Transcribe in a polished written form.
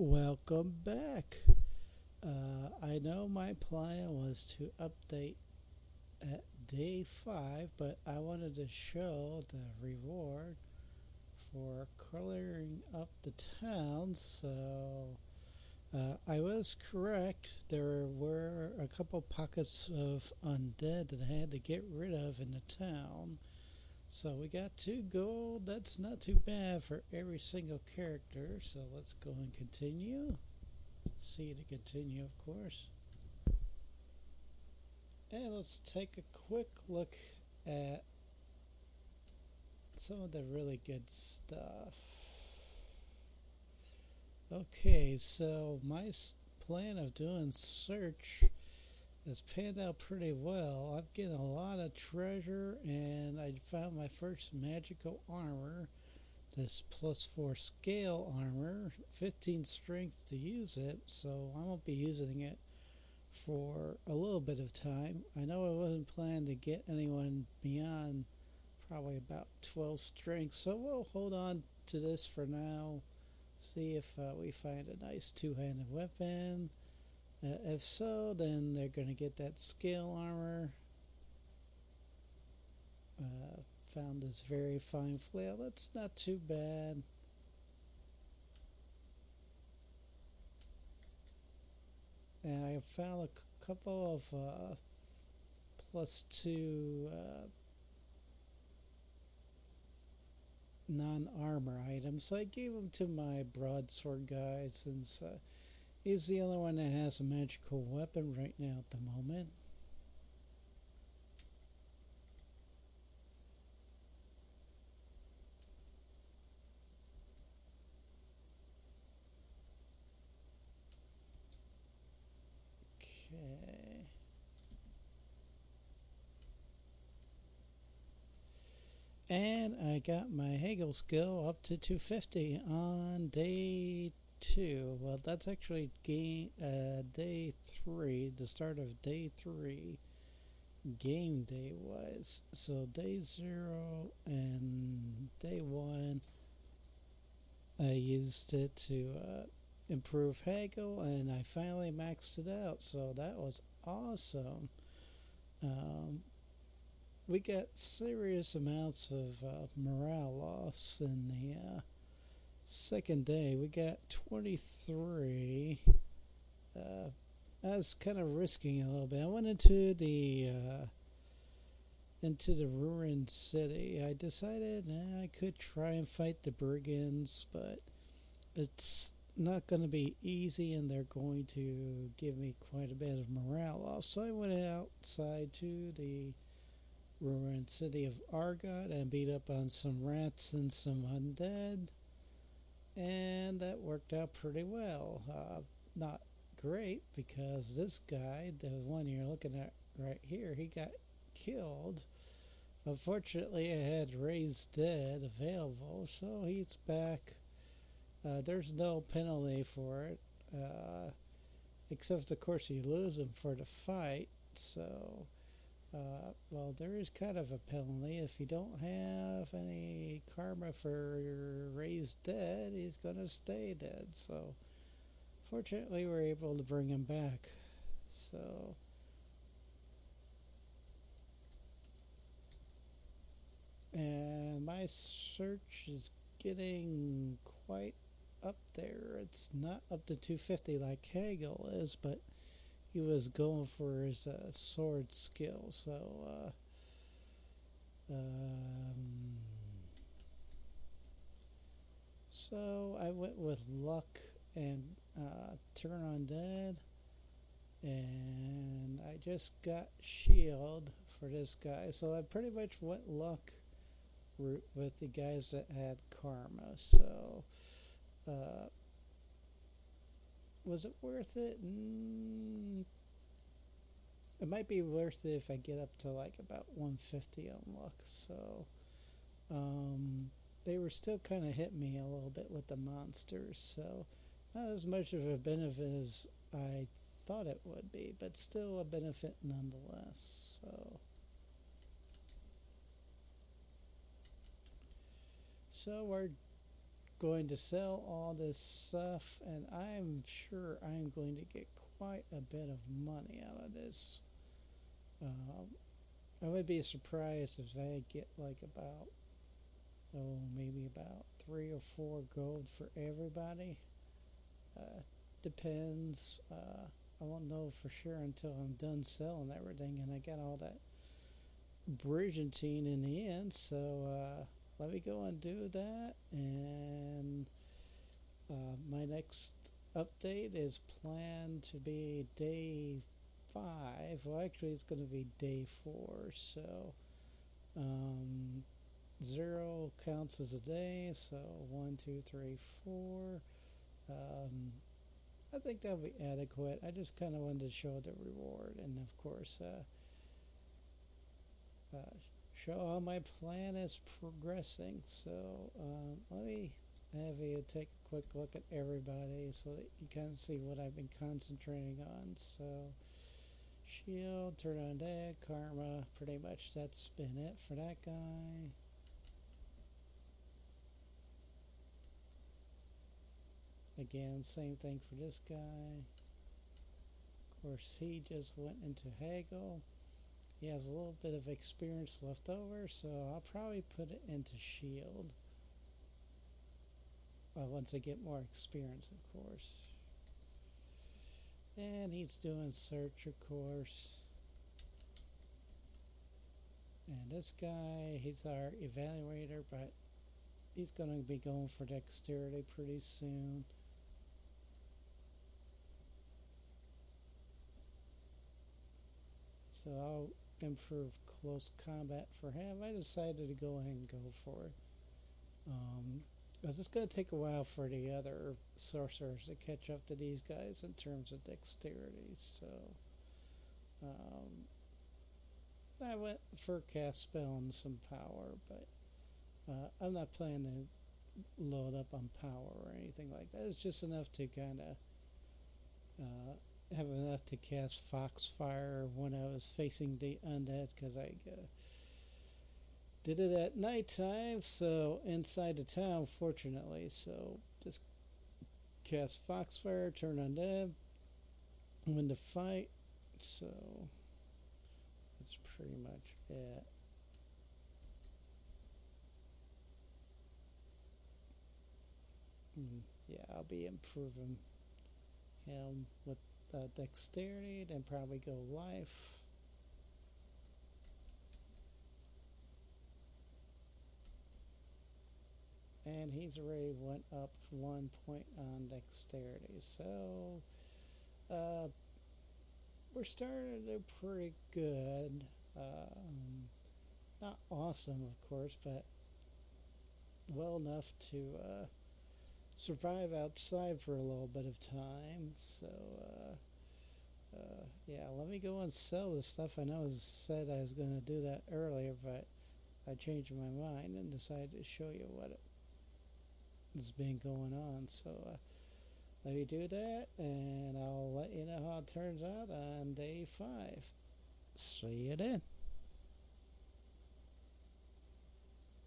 Welcome back. I know my plan was to update at day 5, but I wanted to show the reward for clearing up the town, so I was correct. There were a couple pockets of undead that I had to get rid of in the town. So we got 2 gold. That's not too bad for every single character. So let's go and continue. C to continue, of course. And let's take a quick look at some of the really good stuff. Okay, so my plan of doing search has panned out pretty well. I'm getting a lot of treasure, and I found my first magical armor. This +4 scale armor, 15 strength to use it, so I won't be using it for a little bit of time. I know I wasn't planning to get anyone beyond probably about 12 strength, so we'll hold on to this for now. See if we find a nice two-handed weapon. If so, then they're going to get that scale armor. Found this very fine flail. That's not too bad. And I found a couple of +2 non-armor items. So I gave them to my broadsword guy since he's the only one that has a magical weapon right now at the moment. Okay. And I got my Hagel skill up to 250 on day 2. Well, that's actually day 3, the start of day 3, game day wise. So day 0 and day 1, I used it to improve Hagel, and I finally maxed it out. So that was awesome. We got serious amounts of morale loss in the second day. We got 23. I was kind of risking a little bit. I went into the ruined city. I decided I could try and fight the brigands, but it's not going to be easy, and they're going to give me quite a bit of morale loss. So I went outside to the ruined city of Argot and beat up on some rats and some undead, and that worked out pretty well. Not great, because this guy, the one you're looking at right here, he got killed. Unfortunately, I had Raised Dead available, so he's back. There's no penalty for it, except of course you lose him for the fight. So well, there is kind of a penalty. If you don't have any karma for your Raised Dead, he's going to stay dead. So, fortunately, we're able to bring him back. So, and my search is getting quite up there. It's not up to 250 like Hagel is, but he was going for his sword skill. So, so I went with luck and turn on dead, and I just got shield for this guy. So I pretty much went luck route with the guys that had karma. So was it worth it? It might be worth it if I get up to like about 150 on luck. So they were still kind of hitting me a little bit with the monsters. So not as much of a benefit as I thought it would be, but still a benefit nonetheless. So our going to sell all this stuff, and I'm sure I'm going to get quite a bit of money out of this. I would be surprised if I get like about, oh, maybe about 3 or 4 gold for everybody. Uh, Depends. I won't know for sure until I'm done selling everything and I get all that Bridgentine in the end. So let me go and do that. And my next update is planned to be day 5. Well, actually, it's going to be day 4. So um, 0 counts as a day. So 1, 2, 3, 4. I think that'll be adequate. I just kind of wanted to show the reward, and of course, show how my plan is progressing. So let me have you take a quick look at everybody so that you kind of see what I've been concentrating on. So shield, turn on deck, karma, pretty much that's been it for that guy. Again, same thing for this guy. Of course, he just went into haggle. He has a little bit of experience left over, so I'll probably put it into shield. Once I get more experience, of course. And he's doing search, of course. And this guy, he's our evaluator, but he's going to be going for dexterity pretty soon. So I'll improve close combat for him. I decided to go ahead and go for it. Because it's going to take a while for the other sorcerers to catch up to these guys in terms of dexterity. So I went for cast spell and some power, but I'm not planning to load up on power or anything like that. It's just enough to kind of have enough to cast Foxfire when I was facing the undead, because I did it at nighttime, so inside the town, fortunately. So just cast Foxfire, turn undead, win the fight. So that's pretty much it. Yeah, I'll be improving him with dexterity, then probably go life. And he's already went up 1 point on dexterity. So we're starting to do pretty good. Not awesome, of course, but well enough to survive outside for a little bit of time. So yeah, let me go and sell this stuff. I know I said I was going to do that earlier, but I changed my mind and decided to show you what has been going on. So let me do that, and I'll let you know how it turns out on day 5. See you then.